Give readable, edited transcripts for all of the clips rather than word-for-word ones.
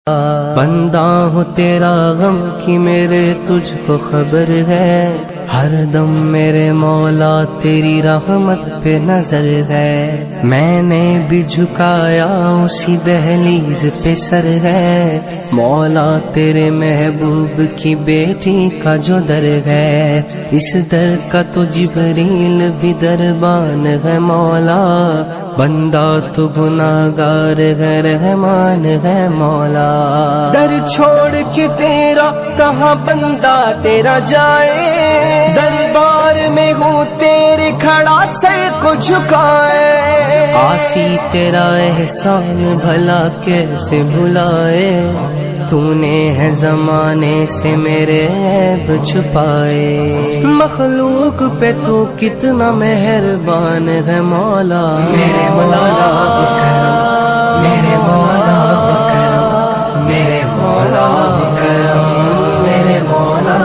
بندہ ہوں تیرا غم کی میرے تجھ کو خبر ہے، ہر دم میرے مولا تیری رحمت پہ نظر ہے، میں نے بھی جھکایا اسی دہلیز پہ سر ہے، مولا تیرے محبوب کی بیٹی کا جو در ہے، اس در کا تو جبریل بھی دربان ہے مولا، بندہ تو گناہگار ہے رحمان ہے مولا، در چھوڑ کے تیرا کہاں بندہ تیرا جائے، دربار میں ہوں تیرے کھڑا سر کو جھکائے، آسی تیرا احسان بھلا کیسے بھلائے، تو نے ہے زمانے سے میرے عیب چھپائے، مخلوق پہ تو کتنا مہربان ہے مولا، میرے مولا کرم، میرے مولا کرم، میرے مولا کرم، میرے مولا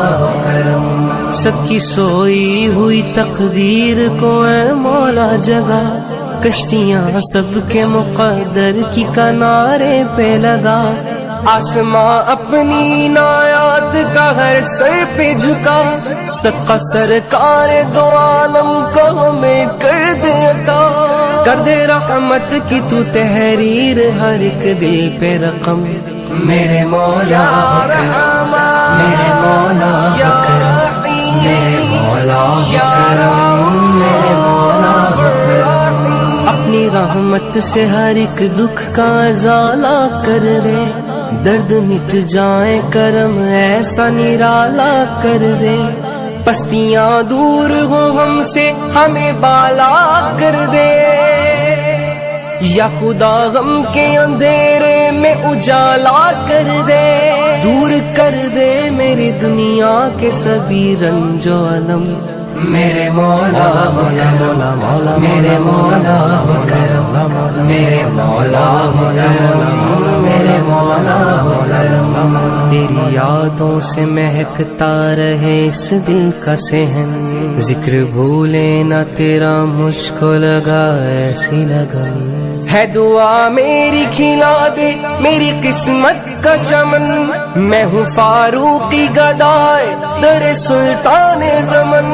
کرم، سب کی سوئی ہوئی تقدیر کو اے مولا جگا، کشتیاں سب کے مقدر کی کنارے پہ لگا، آسماں اپنی عنایات کا ہر سر پہ جھکا، صدقہ سرکار دو عالم کو ہمیں کر دے عطا، کر دے رحمت کی تو تحریر ہر ایک دل پہ رقم، میرے مولا کرم، میرے مولا کرم، میرے مولا کرم، میرے مولا کرم، اپنی رحمت سے ہر ایک دکھ کا ازالہ کر دے، درد مٹ جائیں کرم ایسا نرالا کر دے، پستیاں دور ہو ہم سے ہمیں بالا کر دے، یا خدا غم کے اندھیرے میں اجالا کر دے، دور کر دے میری دنیا کے سبھی رنج و علم، میرے مولا کرم، میرے مولا کرم، میرے مولا کرم، میرے مولا کرم، تیری یادوں سے مہکتا رہے اس دل کا صحن، ذکر بھولے نہ تیرا مجھ کو لگا ایسی لگن، ہے دعا میری کھلا دے میری قسمت کا چمن، میں ہوں فاروقی گدائے در سلطان زمن،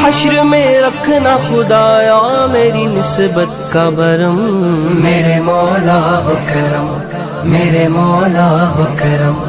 حشر میں رکھنا خدایا میری نسبت کا برم، میرے مولا کرم، میرے مولا کرم۔